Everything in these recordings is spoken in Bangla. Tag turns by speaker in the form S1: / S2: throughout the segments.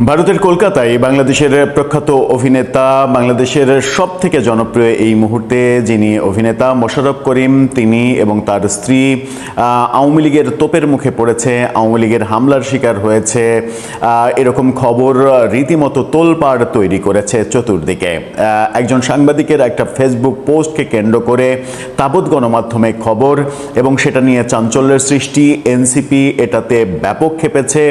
S1: ভারতের কলকাতায় বাংলাদেশের প্রখ্যাত অভিনেতা, বাংলাদেশের সবথেকে জনপ্রিয় এই মুহূর্তে যিনি অভিনেতা মোশাররফ করিম, তিনি এবং তার স্ত্রী আওয়ামী লীগের তোপের মুখে পড়েছে, আওয়ামী লীগের হামলার শিকার হয়েছে, এরকম খবর রীতিমতো তোলপাড় তৈরি করেছে চতুর্দিকে। একজন সাংবাদিকের একটা ফেসবুক পোস্টকে কেন্দ্র করে তাবৎ গণমাধ্যমে খবর এবং সেটা নিয়ে চাঞ্চল্যের সৃষ্টি। এনসিপি এটাতে ব্যাপক ক্ষেপেছে।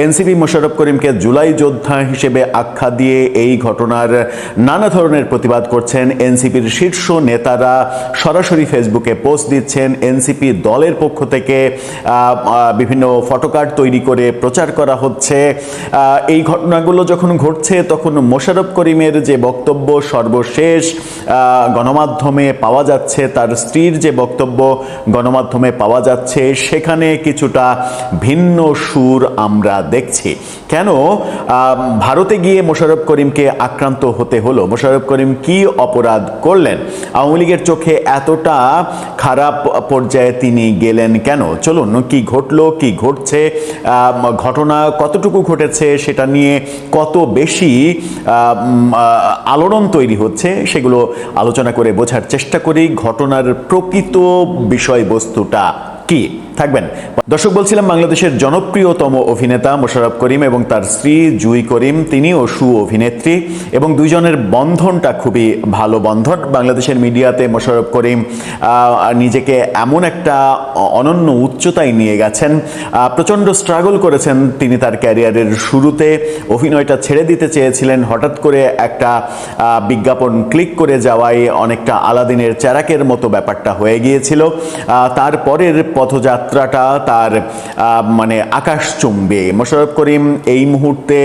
S1: এনসিপি মোশাররফ করিমকে জুলাই যোদ্ধা হিসেবে আখ্যা দিয়ে এই ঘটনার নানা ধরনের প্রতিবাদ করছেন। এনসিপির শীর্ষ নেতারা সরাসরি ফেসবুকে পোস্ট দিচ্ছেন। এনসিপি দলের পক্ষ থেকে বিভিন্ন ফটোকার্ড তৈরি করে প্রচার করা হচ্ছে। এই ঘটনাগুলো যখন ঘটছে তখন মোশাররফ করিমের যে বক্তব্য সর্বশেষ গণমাধ্যমে পাওয়া যাচ্ছে, তার স্ত্রীর যে বক্তব্য গণমাধ্যমে পাওয়া যাচ্ছে, সেখানে কিছুটা ভিন্ন সুর আমরা দেখছি। কেন ভারতে গিয়ে মোশাররফ করিমকে আক্রান্ত হতে হলো? মোশাররফ করিম কি অপরাধ করলেন? আওয়ামী লীগের চোখে এতটা খারাপ পর্যায়ে তিনি গেলেন কেন? চলুন, কি ঘটলো, কি ঘটছে, ঘটনা কতটুকু ঘটেছে, সেটা নিয়ে কত বেশি আলোড়ন তৈরি হচ্ছে, সেগুলো আলোচনা করে বোঝার চেষ্টা করি। ঘটনার প্রকৃত বিষয়বস্তুটা কি? থাকবেন। দর্শক, বলছিলাম বাংলাদেশের জনপ্রিয়তম অভিনেতা মোশাররফ করিম এবং তার স্ত্রী জুই করিম, তিনিও অভিনেত্রী এবং দুইজনের বন্ধনটা খুবই ভালো বন্ধন। বাংলাদেশের মিডিয়াতে মোশাররফ করিম নিজেকে এমন একটা অনন্য উচ্চতায় নিয়ে গেছেন, প্রচণ্ড স্ট্রাগল করেছেন তিনি তার ক্যারিয়ারের শুরুতে। অভিনয়টা ছেড়ে দিতে চেয়েছিলেন, হঠাৎ করে একটা বিজ্ঞাপন ক্লিক করে যাওয়ায় অনেকটা আলাদিনের চেরাকের মতো ব্যাপারটা হয়ে গিয়েছিল। তারপরের পথযাত্রাটা তার মানে আকাশচুম্বী। মোশাররফ করিম এই মুহূর্তে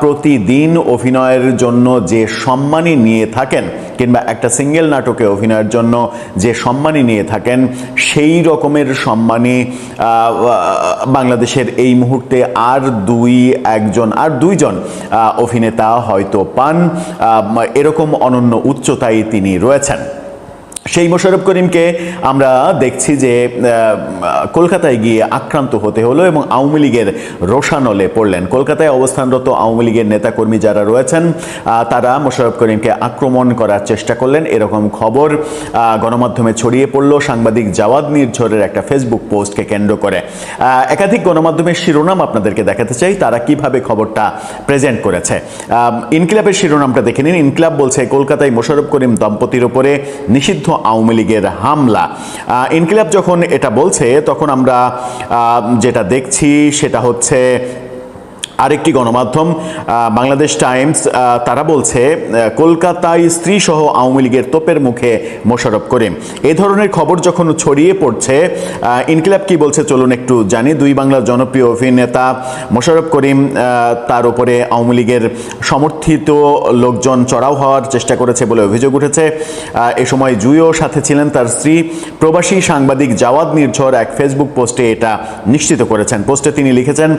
S1: প্রতিদিন অভিনয়ের জন্য যে সম্মানই নিয়ে থাকেন, কিংবা একটা সিঙ্গেল নাটকে অভিনয়ের জন্য যে সম্মানই নিয়ে থাকেন, সেই রকমের সম্মানই বাংলাদেশের এই মুহূর্তে আর দুইজন অভিনেতা হয়তো পান। এরকম অনন্য উচ্চতায় তিনি রয়েছেন। সেই মোশাররফ করিমকে আমরা দেখছি যে কলকাতায় গিয়ে আক্রান্ত হতে হলো এবং আওয়ামী লীগের রোষানলে পড়লেন। কলকাতায় অবস্থানরত আওয়ামী লীগের নেতাকর্মী যারা রয়েছেন, তারা মোশাররফ করিমকে আক্রমণ করার চেষ্টা করলেন, এরকম খবর গণমাধ্যমে ছড়িয়ে পড়ল সাংবাদিক জাওয়াদ নির্ঝরের একটা ফেসবুক পোস্টকে কেন্দ্র করে। একাধিক গণমাধ্যমের শিরোনাম আপনাদেরকে দেখাতে চাই, তারা কিভাবে খবরটা প্রেজেন্ট করেছে। ইনকিলাবের শিরোনামটা দেখে নিন। ইনকিলাব বলছে, কলকাতায় মোশাররফ করিম দম্পতির উপরে নিষিদ্ধ আওয়ামী লীগের হামলা। ইনকিলাব যখন এটা বলছে, তখন আমরা যেটা দেখছি সেটা হচ্ছে আরেকটি গণমাধ্যম বাংলাদেশ টাইমস, তারা বলছে কলকাতায় স্ত্রী সহ আওয়ামী লীগের তোপের মুখে মোশাররফ করিম। এই ধরনের খবর যখন ছড়িয়ে পড়ছে, ইনকিলাব কি বলছে চলুন একটু জানি। দুই বাংলার জনপ্রিয় অভিনেতা মোশাররফ করিম, তার উপরে আওয়ামী লীগের সমর্থিত লোকজন চড়াও হওয়ার চেষ্টা করেছে বলে অভিযোগ উঠেছে। এ সময় জুইও সাথে ছিলেন। তার স্ত্রী প্রবাসী সাংবাদিক জাওয়াদ নির্ঝর এক ফেসবুক পোস্টে এটা নিশ্চিত করেছেন। পোস্টে তিনি লিখেছেন,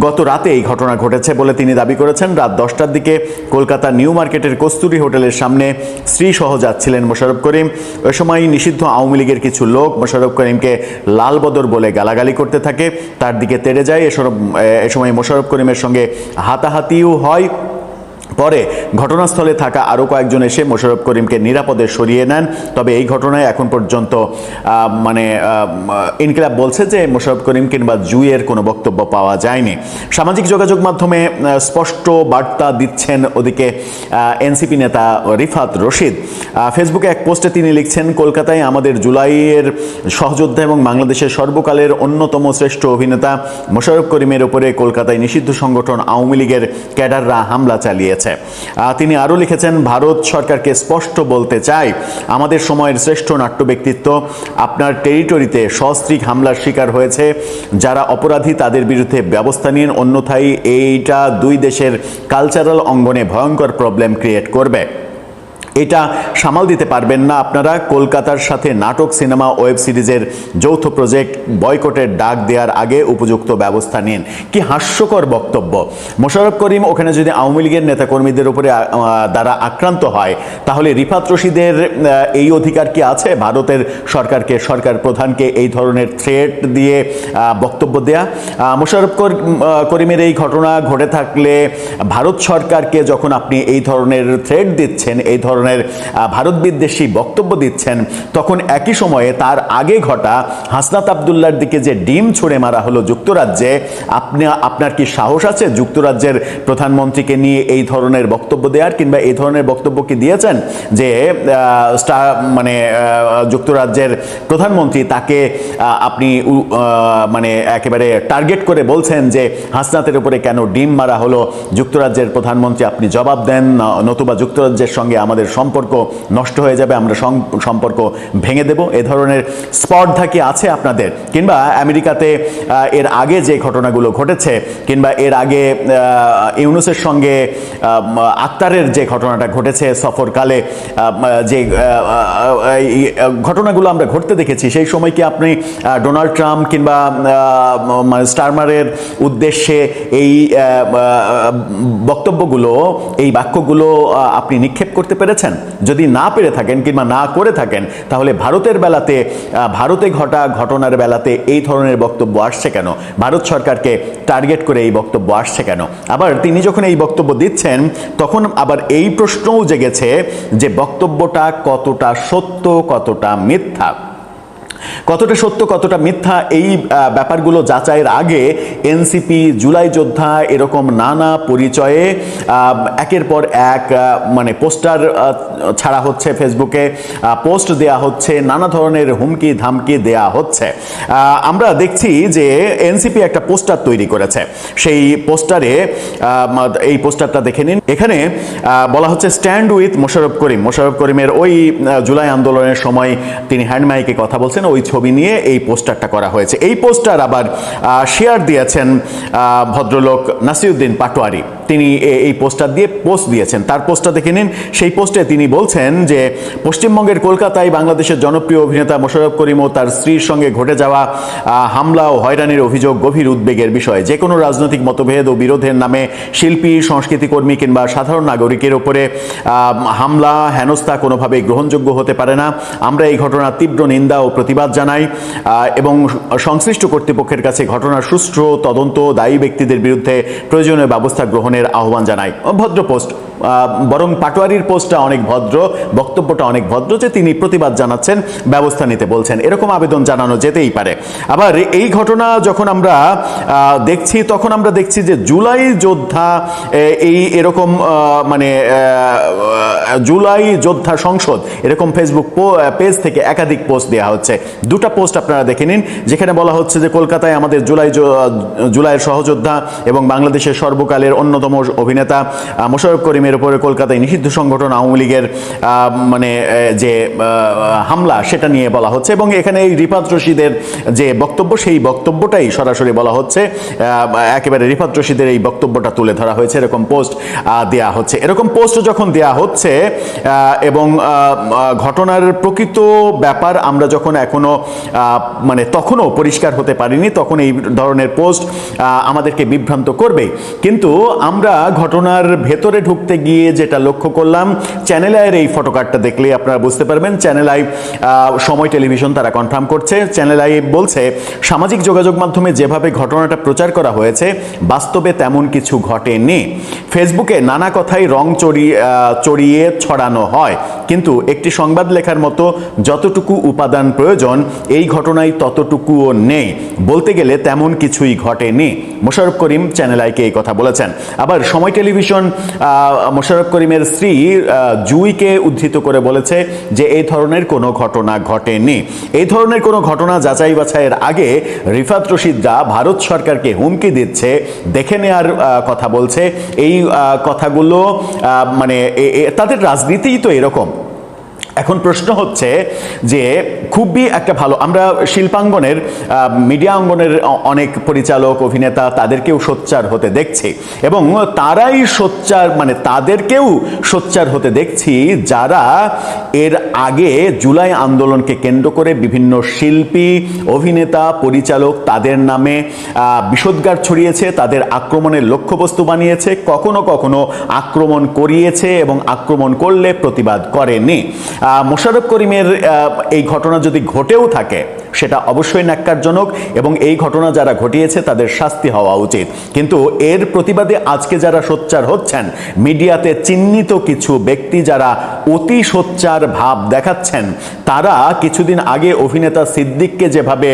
S1: গত রাতে এই ঘটনা ঘটেছে বলে তিনি দাবি করেছেন। রাত 10টার দিকে কলকাতা নিউ মার্কেটের কস্তুরী হোটেলের সামনে স্ত্রী সহ যাচ্ছিলেন মোশাররফ করিম। ওই সময় নিষিদ্ধ আওয়ামী লীগের কিছু লোক মোশাররফ করিমকে লালবদর বলে গালাগালি করতে থাকে, তার দিকে তেড়ে যায়। এ সময় মোশাররফ করিমের সঙ্গে হাতাহাতিও হয়। পরে ঘটনাস্থলে থাকা আরও কয়েকজন এসে মোশাররফ করিমকে নিরাপদে সরিয়ে নেন। তবে এই ঘটনায় এখন পর্যন্ত ইনকিলাব বলছে যে মোশাররফ করিম কিংবা জুইয়ের কোনো বক্তব্য পাওয়া যায়নি। সামাজিক যোগাযোগ মাধ্যমে স্পষ্ট বার্তা দিচ্ছেন ওদিকে এনসিপি নেতা রিফাত রশিদ। ফেসবুকে এক পোস্টে তিনি লিখছেন, কলকাতায় আমাদের জুলাইয়ের সহযোদ্ধা এবং বাংলাদেশের সর্বকালের অন্যতম শ্রেষ্ঠ অভিনেতা মোশাররফ করিমের উপরে কলকাতায় নিষিদ্ধ সংগঠন আওয়ামী লীগের ক্যাডাররা হামলা চালিয়েছে। তিনি আরও লিখেছেন, ভারত সরকারকে স্পষ্ট বলতে চাই, আমাদের সময়ের শ্রেষ্ঠ নাট্য ব্যক্তিত্ব আপনার টেরিটরিতে সস্ত্রীক হামলার শিকার হয়েছে। যারা অপরাধী তাদের বিরুদ্ধে ব্যবস্থা নিন, অন্যথায় এইটা দুই দেশের কালচারাল অঙ্গনে ভয়ঙ্কর প্রবলেম ক্রিয়েট করবে। এটা সামাল দিতে পারবেন না আপনারা। কলকাতার সাথে নাটক, সিনেমা, ওয়েব সিরিজের যৌথ প্রজেক্ট বয়কটের ডাক দেওয়ার আগে উপযুক্ত ব্যবস্থা নিন। কি হাস্যকর বক্তব্য। মোশাররফ করিম ওখানে যদি আওয়ামী লীগের নেতাকর্মীদের উপরে দ্বারা আক্রান্ত হয়, তাহলে রিফাত রশিদের এই অধিকার কি আছে ভারতের সরকারকে, সরকার প্রধানকে এই ধরনের থ্রেট দিয়ে বক্তব্য দেয়া? মোশাররফ করিমের এই ঘটনা ঘটে থাকলে ভারত সরকারকে যখন আপনি এই ধরনের থ্রেট দিচ্ছেন, এই ধরনের ভারত বিদ্বেষী বক্তব্য দিচ্ছেন, তখন একই সময়ে তার আগে ঘটা হাসনাত আবদুল্লাহর দিকে যে ডিম ছুঁড়ে মারা হলো যুক্তরাজ্যে, আপনার কি সাহস আছে যুক্তরাজ্যের প্রধানমন্ত্রীকে নিয়ে এই ধরনের বক্তব্য দেওয়ার? কিংবা এই ধরনের বক্তব্য কি দিয়েছেন যে যুক্তরাজ্যের প্রধানমন্ত্রী তাকে আপনি মানে একেবারে টার্গেট করে বলছেন যে হাসনাতের উপরে কেন ডিম মারা হলো? যুক্তরাজ্যের প্রধানমন্ত্রী আপনি জবাব দেন, নতুবা যুক্তরাজ্যের সঙ্গে আমাদের সম্পর্ক নষ্ট হয়ে যাবে, আমরা সম্পর্ক ভেঙে দেব। এ ধরনের স্পর্ধা কি আছে আপনাদের? কিংবা আমেরিকাতে এর আগে যে ঘটনাগুলো ঘটেছে, কিংবা এর আগে ইউনূসের সঙ্গে আক্তারের যে ঘটনাটা ঘটেছে সফরকালে, যে ঘটনাগুলো আমরা ঘটতে দেখেছি, সেই সময় কি আপনি ডোনাল্ড ট্রাম্প কিংবা স্টারমারের উদ্দেশ্যে এই বক্তব্যগুলো, এই বাক্যগুলো আপনি নিক্ষেপ করতে পেরেছেন? যদি না পেরে থাকেন কিংবা না করে থাকেন, তাহলে ভারতের বেলাতে, ভারতে ঘটা ঘটনার বেলাতে এই ধরনের বক্তব্য আসছে কেন? ভারত সরকারকে টার্গেট করে এই বক্তব্য আসছে কেন? আবার তিনি যখন এই বক্তব্য দিচ্ছেন, তখন আবার এই প্রশ্নও জেগেছে যে বক্তব্যটা কতটা সত্য, কতটা মিথ্যা। কতটা সত্য, কতটা মিথ্যা, এই ব্যাপারগুলো যাচাইয়ের আগে এনসিপি, জুলাই যোদ্ধা, এরকম নানা পরিচয়ে একের পর এক মানে পোস্টার ছাড়া হচ্ছে, ফেসবুকে পোস্ট দেয়া হচ্ছে, নানা ধরনের হুমকি ধামকি দেয়া হচ্ছে। আমরা দেখছি যে এনসিপি একটা পোস্টার তৈরি করেছে। সেই পোস্টারে, এই পোস্টারটা দেখে নিন, এখানে বলা হচ্ছে স্ট্যান্ড উইথ মোশাররফ করিম। মোশাররফ করিমের ওই জুলাই আন্দোলনের সময় তিনি হ্যান্ডমাইকে কথা বলছেন, ওই ছবি নিয়ে এই পোস্টারটা করা হয়েছে। এই পোস্টার আবার শেয়ার দিয়েছেন ভদ্রলোক নাসিরউদ্দিন পাটোয়ারি। তিনি এই পোস্টার দিয়ে পোস্ট দিয়েছেন। তার পোস্টটা দেখে নিন। সেই পোস্টে তিনি বলছেন যে পশ্চিমবঙ্গের কলকাতায় বাংলাদেশের জনপ্রিয় অভিনেতা মোশাররফ করিম ও তার স্ত্রীর সঙ্গে ঘটে যাওয়া হামলা ও হয়রানির অভিযোগ গভীর উদ্বেগের বিষয়। যে কোনো রাজনৈতিক মতভেদ ও বিরোধের নামে শিল্পী, সংস্কৃতিকর্মী কিংবা সাধারণ নাগরিকের উপরে হামলা, হেনস্থা কোনোভাবেই গ্রহণযোগ্য হতে পারে না। আমরা এই ঘটনার তীব্র নিন্দা ও প্রতিবাদ জানাই এবং সংশ্লিষ্ট কর্তৃপক্ষের কাছে ঘটনার সুষ্ঠু তদন্ত, দায়ী ব্যক্তিদের বিরুদ্ধে প্রয়োজনীয় ব্যবস্থা গ্রহণের আহ্বান জানাই। ভদ্র পোস্ট, বরং পাটোয়ারির পোস্টটা অনেক ভদ্র, বক্তব্যটা অনেক ভদ্র, যে তিনি প্রতিবাদ জানাচ্ছেন, ব্যবস্থা নিতে বলছেন, এরকম আবেদন জানানো যেতেই পারে। আবার এই ঘটনা যখন আমরা দেখছি, তখন আমরা দেখছি যে জুলাই যোদ্ধা, এই এরকম মানে জুলাই যোদ্ধা সংসদ, এরকম ফেসবুক পেজ থেকে একাধিক পোস্ট দেওয়া হচ্ছে। দুটা পোস্ট আপনারা দেখে নিন, যেখানে বলা হচ্ছে যে কলকাতায় আমাদের জুলাইয়ের সহযোদ্ধা এবং বাংলাদেশের সর্বকালের অন্যতম অভিনেতা মোশাররফ করিমের উপরে কলকাতায় নিষিদ্ধ সংগঠন আওয়ামী লীগের মানে যে হামলা, সেটা নিয়ে বলা হচ্ছে। এবং এখানে এই রিফাত রশিদের যে বক্তব্য, সেই বক্তব্যটাই সরাসরি বলা হচ্ছে, একেবারে রিফাত রশিদের এই বক্তব্যটা তুলে ধরা হয়েছে, এরকম পোস্ট দেয়া হচ্ছে। এরকম পোস্ট যখন দেয়া হচ্ছে এবং ঘটনার প্রকৃত ব্যাপার আমরা যখন এখনো মানে তখনও পরিষ্কার হতে পারিনি, তখন এই ধরনের পোস্ট আমাদেরকে বিভ্রান্ত করবে। কিন্তু আমরা ঘটনার ভেতরে ঢুকতে গিয়ে যেটা লক্ষ্য করলাম, চ্যানেল আইয়ের এই ফটোকার্ডটা দেখলে আপনারা বুঝতে পারবেন। চ্যানেল আই, সময় টেলিভিশন তারা কনফার্ম করছে, চ্যানেল আই বলছে সামাজিক যোগাযোগ মাধ্যমে যেভাবে ঘটনাটা প্রচার করা হয়েছে, বাস্তবে তেমন কিছু ঘটেনি। ফেসবুকে নানা কথাই রং চড়িয়ে ছড়ানো হয়, কিন্তু একটি সংবাদ লেখার মতো যতটুকু উপাদান প্রয়োজন এই ঘটনায় ততটুকুও নেই। বলতে গেলে তেমন কিছুই ঘটেনি। মোশাররফ করিম চ্যানেল আইকে এই কথা বলেছেন। আবার সময় টেলিভিশন মোশাররফ করিমের স্ত্রী জুইকে উদ্ধৃত করে বলেছে যে এই ধরনের কোনো ঘটনা ঘটেনি। এই ধরনের কোনো ঘটনা যাচাই বাছাইয়ের আগে রিফাত রশিদরা ভারত সরকারকে হুমকি দিচ্ছে, দেখে নেওয়ার কথা বলছে। এই কথাগুলো মানে তাদের রাজনীতিই তো এরকম। এখন প্রশ্ন হচ্ছে যে খুবই একটা ভালো, আমরা শিল্পাঙ্গনের মিডিয়া অঙ্গনের অনেক পরিচালক অভিনেতা তাদেরকেও সোচ্চার হতে দেখছি, এবং তারাই সোচ্চার, মানে তাদেরকেও সোচ্চার হতে দেখছি যারা এর আগে জুলাই আন্দোলনকে কেন্দ্র করে বিভিন্ন শিল্পী অভিনেতা পরিচালক তাদের নামে বিষোদ্গার ছড়িয়েছে, তাদের আক্রমণের লক্ষ্যবস্তু বানিয়েছে, কখনো কখনো আক্রমণ করিয়েছে এবং আক্রমণ করলে প্রতিবাদ করেনি। মোশাররফ করিমের এই ঘটনা যদি ঘটেও থাকে সেটা অবশ্যই ন্যাক্কারজনক, এবং এই ঘটনা যারা ঘটিয়েছে তাদের শাস্তি হওয়া উচিত। কিন্তু এর প্রতিবাদে আজকে যারা সোচ্চার হচ্ছেন, মিডিয়াতে চিহ্নিত কিছু ব্যক্তি যারা অতি সোচ্চার ভাব দেখাচ্ছেন, তারা কিছুদিন আগে অভিনেতা সিদ্দিককে যেভাবে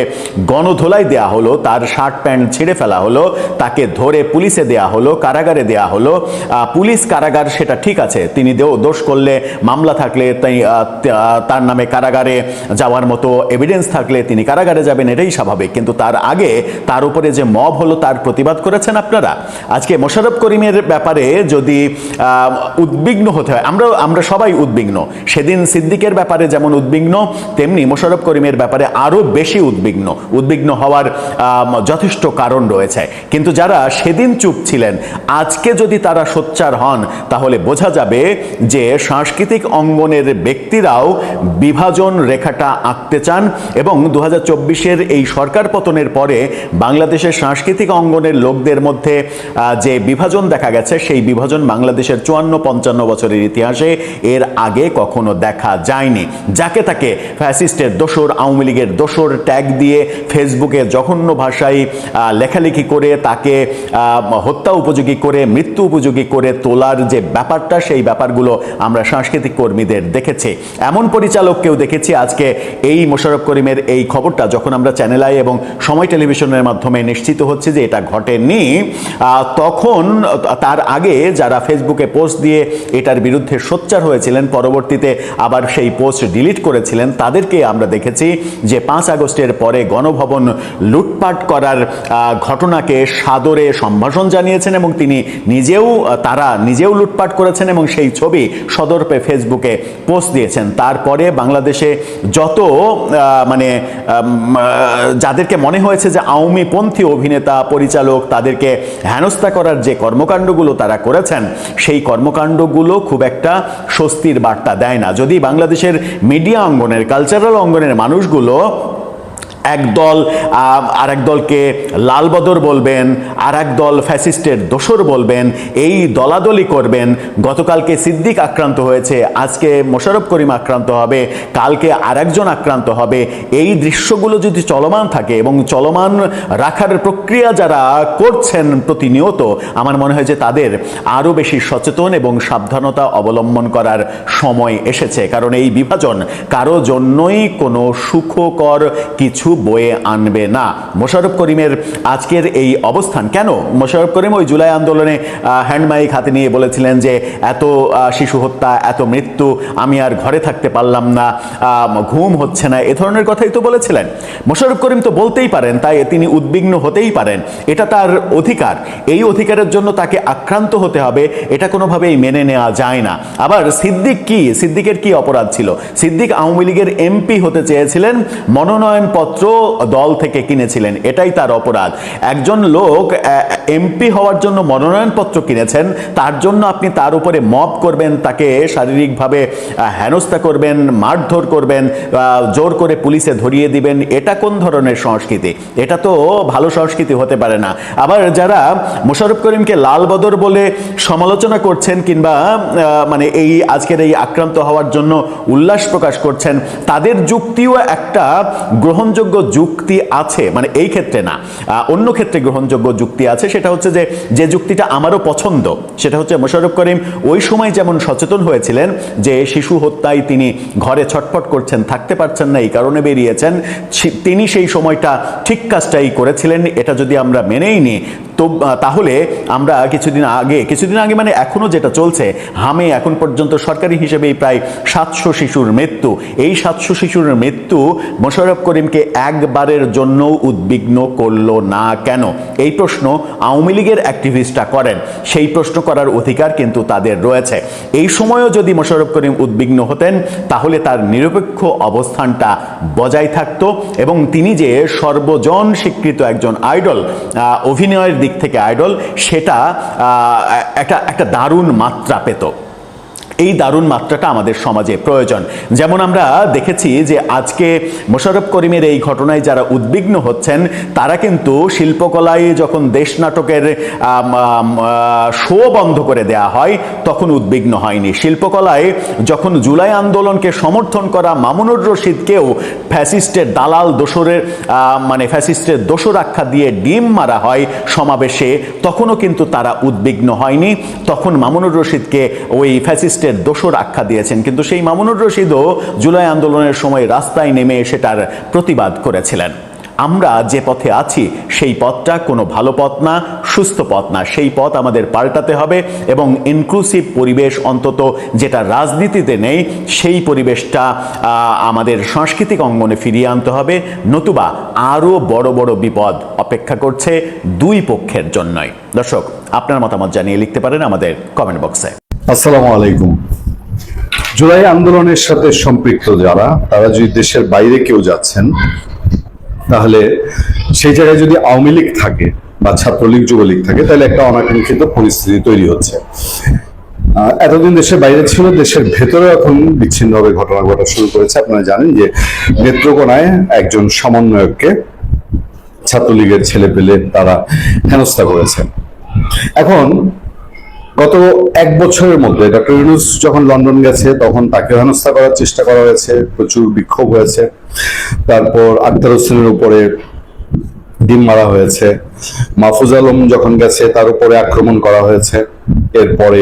S1: গণধোলাই দেয়া হলো, তার শার্ট প্যান্ট ছিঁড়ে ফেলা হলো, তাকে ধরে পুলিশে দেয়া হলো, কারাগারে দেয়া হলো। পুলিশ কারাগার সেটা ঠিক আছে, তিনি দোষ করলে, মামলা থাকলে তার নামে কারাগারে যাওয়ার মতো এভিডেন্স থাকলে তিনি কারাগারে যাবেন, এটাই স্বাভাবিক। কিন্তু তার আগে তার উপরে যে মব হলো তার প্রতিবাদ করেছেন আপনারা। আজকে মোশাররফ করিমের ব্যাপারে যদি উদ্বিগ্ন হতে হয়, আমরা সবাই উদ্বিগ্ন। সেদিন সিদ্দিকের ব্যাপারে যেমন উদ্বিগ্ন, তেমনি মোশাররফ করিমের ব্যাপারে আরো বেশি উদ্বিগ্ন হওয়ার যথেষ্ট কারণ রয়েছে। কিন্তু যারা সেদিন চুপ ছিলেন, আজকে যদি তারা সোচ্চার হন তাহলে বোঝা যাবে যে সাংস্কৃতিক অঙ্গনের ব্যক্তিরাও বিভাজন রেখাটা আঁকতে চান, এবং 2024-এর এই সরকার পতনের পরে বাংলাদেশের সাংস্কৃতিক অঙ্গনের লোকদের মধ্যে যে বিভাজন দেখা গেছে, সেই বিভাজন বাংলাদেশের 54-55 বছরের ইতিহাসে এর আগে কখনো দেখা যায়নি। যাকে তাকে ফ্যাসিস্টের দোসর, আওয়ামী লীগের দোসর ট্যাগ দিয়ে ফেসবুকে জঘন্য ভাষায় লেখালেখি করে তাকে হত্যা উপযোগী করে, মৃত্যু উপযোগী করে তোলার যে ব্যাপারটা, সেই ব্যাপারগুলো আমরা সাংস্কৃতিক কর্মীদের দেখেছি। এমন পরিচালককেও দেখেছি আজকে এই মোশাররফ করিমের এই খবরটা যখন আমরা চ্যানেল আই এবং সময় টেলিভিশনের মাধ্যমে নিশ্চিত হচ্ছে যে এটা ঘটেনি, তখন তার আগে যারা ফেসবুকে পোস্ট দিয়ে এটার বিরুদ্ধে সোচ্চার হয়েছিলেন, পরবর্তীতে আবার সেই পোস্ট ডিলিট করেছিলেন, তাদেরকে আমরা দেখেছি যে 5 আগস্টের পরে গণভবন লুটপাট করার ঘটনাকে সাদরে সম্ভাষণ জানিয়েছেন, এবং তারা নিজেও লুটপাট করেছেন এবং সেই ছবি সদর্পে ফেসবুকে পোস্ট দিয়েছেন। তারপরে বাংলাদেশে যত যাদেরকে মনে হয়েছে যে আওয়ামীপন্থী অভিনেতা পরিচালক, তাদেরকে হেনস্থা করার যে কর্মকাণ্ডগুলো তারা করেছেন, সেই কর্মকাণ্ডগুলো খুব একটা স্বস্তির বার্তা দেয় না। যদি বাংলাদেশের মিডিয়া অঙ্গনের, কালচারাল অঙ্গনের মানুষগুলো একদল আরেক দলকে লালবদর বলবেন, আর এক দল ফ্যাসিস্টের দোসর বলবেন, এই দলাদলি করবেন, গতকালকে সিদ্দিক আক্রান্ত হয়েছে, আজকে মোশাররফ করিম আক্রান্ত হবে, কালকে আরেকজন আক্রান্ত হবে, এই দৃশ্যগুলো যদি চলমান থাকে এবং চলমান রাখার প্রক্রিয়া যারা করছেন প্রতিনিয়ত, আমার মনে হয় যে তাদের আরও বেশি সচেতন এবং সাবধানতা অবলম্বন করার সময় এসেছে। কারণ এই বিভাজন কারো জন্যই কোনো সুখকর কিছু বয়ে আনবে না। মোশাররফ করিমের আজকের এই অবস্থান কেন? মোশাররফ করিম ওই জুলাই আন্দোলনে হ্যান্ডমাইক হাতে নিয়ে বলেছিলেন যে এত শিশু হত্যা, এত মৃত্যু, আমি আর ঘরে থাকতে পারলাম না, ঘুম হচ্ছে না, এ ধরনের কথাই তো বলেছিলেন। মোশাররফ করিম তো বলতেই পারেন, তাই তিনি উদ্বিগ্ন হতেই পারেন, এটা তার অধিকার। এই অধিকারের জন্য তাকে আক্রান্ত হতে হবে, এটা কোনোভাবেই মেনে নেওয়া যায় না। আবার সিদ্দিকের কি অপরাধ ছিল? সিদ্দিক আওয়ামী লীগের এমপি হতে চেয়েছিলেন, মনোনয়নপত্র দল থেকে কিনেছিলেন, এটাই তার অপরাধ। একজন লোক এমপি হওয়ার জন্য মনোনয়নপত্র কিনেছেন, তার জন্য আপনি তার উপরে মব করবেন, তাকে শারীরিকভাবে হেনস্থা করবেন, মারধর করবেন, জোর করে পুলিশে ধরিয়ে দিবেন, এটা কোন ধরনের সংস্কৃতি? এটা তো ভালো সংস্কৃতি হতে পারে না। আবার যারা মোশাররফ করিমকে লালবদর বলে সমালোচনা করছেন, কিংবা এই আজকের এই আক্রান্ত হওয়ার জন্য উল্লাস প্রকাশ করছেন, তাদের যুক্তিও একটা গ্রহণযোগ্য যুক্তি আছে, এই ক্ষেত্রে না, অন্য ক্ষেত্রে গ্রহণযোগ্য যুক্তি আছে। সেটা হচ্ছে যে যুক্তিটা আমারও পছন্দ, সেটা হচ্ছে মোশাররফ করিম ওই সময় যেমন সচেতন হয়েছিলেন যে শিশু হত্যায় তিনি ঘরে ছটফট করছেন, থাকতে পারছেন না, এই কারণে বেরিয়েছেন, তিনি সেই সময়টা ঠিক কাজটাই করেছিলেন। এটা যদি আমরা মেনেই নিই, তো তাহলে আমরা কিছুদিন আগে মানে এখনো যেটা চলছে, হামে এখন পর্যন্ত সরকারি হিসেবেই প্রায় 700 শিশুর মৃত্যু। এই 700 শিশুর মৃত্যু মোশাররফ করিমকে একবারের জন্য উদ্বিগ্ন করলো না কেন? এই প্রশ্ন আওয়ামী লীগের অ্যাক্টিভিস্টরা করেন। সেই প্রশ্ন করার অধিকার কিন্তু তাদের রয়েছে। এই সময়ও যদি মোশাররফ করিম উদ্বিগ্ন হতেন তাহলে তার নিরপেক্ষ অবস্থানটা বজায় থাকতো এবং তিনি যে সর্বজন স্বীকৃত একজন আইডল, অভিনয়ের দিক থেকে আইডল, সেটা একটা দারুণ মাত্রা পেত। এই দারুণ মাত্রাটা আমাদের সমাজে প্রয়োজন। যেমন আমরা দেখেছি যে আজকে মোশাররফ করিমের এই ঘটনায় যারা উদ্বিগ্ন হচ্ছেন তারা কিন্তু শিল্পকলায় যখন দেশ নাটকের শো বন্ধ করে দেয়া হয় তখন উদ্বিগ্ন হয়নি। শিল্পকলায় যখন জুলাই আন্দোলনকে সমর্থন করা মামুনুর রশিদকেও ফ্যাসিস্টের দালাল দোসরের ফ্যাসিস্টের দোসর আখ্যা দিয়ে ডিম মারা হয় সমাবেশে, তখনও কিন্তু তারা উদ্বিগ্ন হয়নি। তখন মামুনুর রশিদকে ওই ফ্যাসিস্টের দোসর আখ্যা দিয়েছেন, কিন্তু সেই মামুনুর রশিদও জুলাই আন্দোলনের সময় রাস্তায় নেমে সেটার প্রতিবাদ করেছিলেন। আমরা যে পথে আছি সেই পথটা কোনো ভালো পথ না, সুস্থ পথ না। সেই পথ আমাদের পাল্টাতে হবে এবং ইনক্লুসিভ পরিবেশ, অন্তত যেটা রাজনীতিতে নেই, সেই পরিবেশটা আমাদের সাংস্কৃতিক অঙ্গনে ফিরিয়ে আনতে হবে, নতুবা আরও বড় বড় বিপদ অপেক্ষা করছে দুই পক্ষের জন্যই। দর্শক, আপনার মতামত জানিয়ে লিখতে পারেন আমাদের কমেন্ট বক্সে।
S2: আসসালামু আলাইকুম। জুলাই আন্দোলনের সাথে সম্পৃক্ত যারা, তারা যদি দেশের বাইরে কেউ যাচ্ছেন তাহলে সেই জায়গায় যদি আওয়ামী লীগ থাকে বা ছাত্রলীগ যুবলীগ থাকে তাহলে একটা অনাকাঙ্ক্ষিত পরিস্থিতি তৈরি হচ্ছে। এতদিন দেশের বাইরে ছিল, দেশের ভেতরে এখন বিচ্ছিন্নভাবে ঘটনা ঘটা শুরু করেছে। আপনারা জানেন যে নেত্রকোনায় একজন সমন্বয়ককে ছাত্রলীগের ছেলে পেলে তারা হেনস্থা করেছে। এখন গত এক বছরের মধ্যে ডক্টর ইউনূস যখন লন্ডন গেছে তখন তাকে হেনস্থা করার চেষ্টা করা হয়েছে, প্রচুর বিক্ষোভ হয়েছে। তারপর আক্তার হোসেনের উপরে ডিম মারা হয়েছে। মাহফুজ আলম যখন গেছে তার উপরে আক্রমণ করা হয়েছে। এরপরে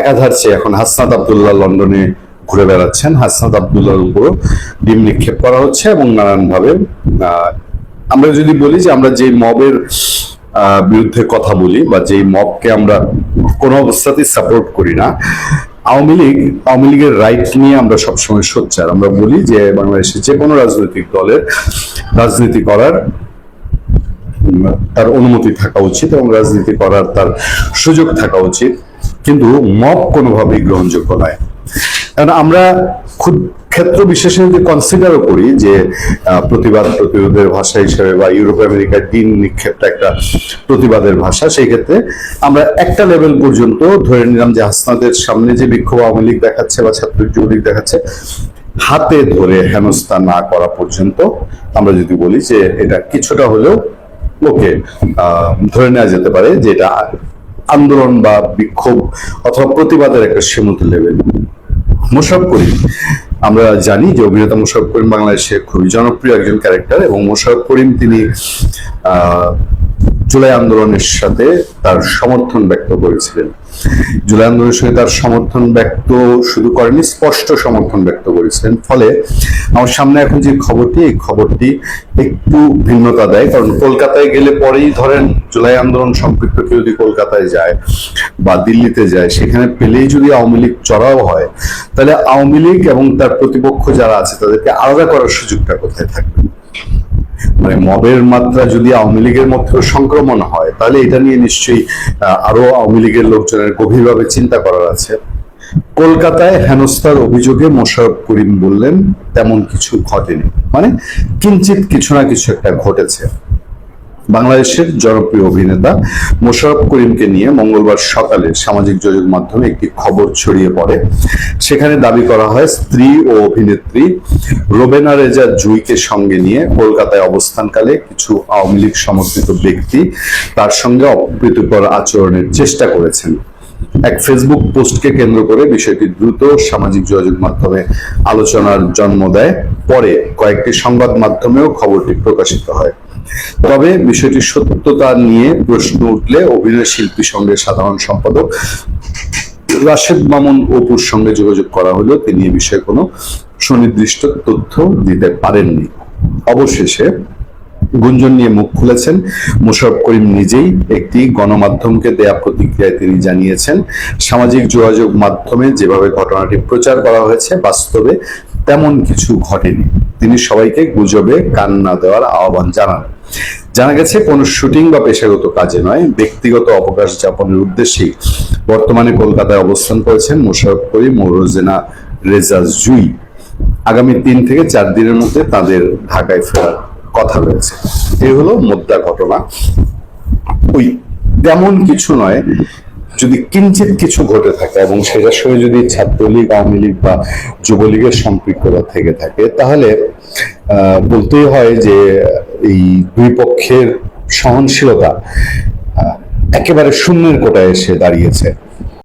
S2: একাধারে এখন হাসনাত আব্দুল্লাহ লন্ডনে ঘুরে বেড়াচ্ছেন, হাসনাত আব্দুল্লাহর উপরও ডিম নিক্ষেপ করা হচ্ছে এবং নানানভাবে আমরা যদি বলি যে আমরা যে মবের বিরুদ্ধে কথা বলি বা যেই মবকে আমরা কোনো অবস্থাতেই সাপোর্ট করি না, আওয়ামী লীগের রাইট নিয়ে আমরা সবসময় সোচ্চার। আমরা বলি যে বাংলাদেশে যে কোনো রাজনৈতিক দলের রাজনীতি করার তার অনুমতি থাকা উচিত এবং রাজনীতি করার তার সুযোগ থাকা উচিত, কিন্তু মব কোনোভাবেই গ্রহণযোগ্য নয়। কারণ আমরা খুব ক্ষেত্র বিশেষে যদি কনসিডারও করি যে প্রতিরোধের ভাষা হিসেবে বা ইউরোপ আমেরিকার ডিম নিক্ষেপটা একটা প্রতিবাদের ভাষা, সেই ক্ষেত্রে আমরা একটা লেভেল পর্যন্ত ধরে নিলাম যে হাসনাদের সামনে যে বিক্ষোভ আওয়ামী লীগ দেখাচ্ছে বা ছাত্রলীগ যুবলীগ দেখাচ্ছে, হাতে ধরে হেনস্থা না করা পর্যন্ত আমরা যদি বলি যে এটা কিছুটা হলেও ওকে ধরে নেওয়া যেতে পারে যে এটা আন্দোলন বা বিক্ষোভ অথবা প্রতিবাদের একটা সীমিত লেভেল। মোশাররফ করিম, আমরা জানি যে অভিনেতা মোশাররফ করিম বাংলাদেশের খুবই জনপ্রিয় একজন ক্যারেক্টার এবং মোশাররফ করিম তিনি জুলাই আন্দোলনের সাথে তার সমর্থন ব্যক্ত করেছিলেন। জুলাই আন্দোলনের সঙ্গে তার সমর্থন ব্যক্ত শুধু করেনি, স্পষ্ট সমর্থন ব্যক্ত করেছিলেন। ফলে আমার সামনে এখন যে খবরটি, এই খবরটি একটু ভিন্নতা দেয়। কারণ কলকাতায় গেলে পরেই ধরেন জুলাই আন্দোলন সম্পৃক্ত কেউ যদি কলকাতায় যায় বা দিল্লিতে যায়, সেখানে পেলেই যদি আওয়ামী লীগ চড়াও হয়, তাহলে আওয়ামী লীগ এবং তার প্রতিপক্ষ যারা আছে তাদেরকে আলাদা করার সুযোগটা কোথায় থাকবে? মানে মবের মাত্রা যদি আওয়ামী লীগের মধ্যেও সংক্রমণ হয় তাহলে এটা নিয়ে নিশ্চয়ই আরো আওয়ামী লীগের লোকজনের গভীরভাবে চিন্তা করার আছে। কলকাতায় হেনস্থার অভিযোগে মোশাররফ করিম বললেন তেমন কিছু ঘটেনি, মানে কিঞ্চিত কিছু না কিছু একটা ঘটেছে। বাংলাদেশের জনপ্রিয় অভিনেতা মোশাররফ করিমকে নিয়ে মঙ্গলবার সকালে সামাজিক যোগাযোগ মাধ্যমে একটি খবর ছড়িয়ে পড়ে। সেখানে দাবি করা হয় স্ত্রী ও অভিনেত্রী রোবেনা রেজা জুঁইকে সঙ্গে নিয়ে কলকাতায় অবস্থানকালে কিছু আওয়ামী লীগ সমর্থিত ব্যক্তি তার সঙ্গে অপ্রীতিকর আচরণের চেষ্টা করেছেন। এক ফেসবুক পোস্টকে কেন্দ্র করে বিষয়টি দ্রুত সামাজিক যোগাযোগ মাধ্যমে আলোচনার জন্ম দেয়। পরে কয়েকটি সংবাদ মাধ্যমেও খবরটি প্রকাশিত হয়। তবে বিষয়টির সত্যতা নিয়ে প্রশ্ন উঠলে অভিনয় শিল্পী সঙ্গে সাধারণ সম্পাদক রাশেদ মামুন অপুর সঙ্গে যোগাযোগ করা হলেও তিনি এ বিষয়ে কোনো সুনির্দিষ্ট তথ্য দিতে পারেননি। অবশেষে গুঞ্জন নিয়ে মুখ খুলেছেন। মোশাররফ করিম নিজেই একটি গণমাধ্যমকে দেয়া প্রতিক্রিয়ায় তিনি জানিয়েছেন, সামাজিক যোগাযোগ মাধ্যমে যেভাবে ঘটনাটি প্রচার করা হয়েছে বাস্তবে তেমন কিছু ঘটেনি। তিনি সবাইকে গুজবে কান না দেওয়ার আহ্বান জানান। জানা গেছে কোনো শুটিং বা পেশাগত কাজে নয়, ব্যক্তিগত অবকাশ যাপনের উদ্দেশ্যেই বর্তমানে কলকাতায় অবস্থান করেছেন মোশাররফ করিম ও রোজেনা রেজা জুই। আগামী 3 থেকে 4 দিনের মধ্যে তাদের ঢাকায় ফেরার কথা রয়েছে। এই হলো মোদ্দা ঘটনা। ওই তেমন কিছু নয়, যদি কিঞ্চিত কিছু ঘটে থাকে এবং সেটার সঙ্গে যদি ছাত্রলীগ, আওয়ামী লীগ বা যুবলীগের সম্পৃক্ততা থেকে থাকে, তাহলে বলতেই হয় যে এই দুই পক্ষের সহনশীলতা একেবারে শূন্যের কোটায় এসে দাঁড়িয়েছে।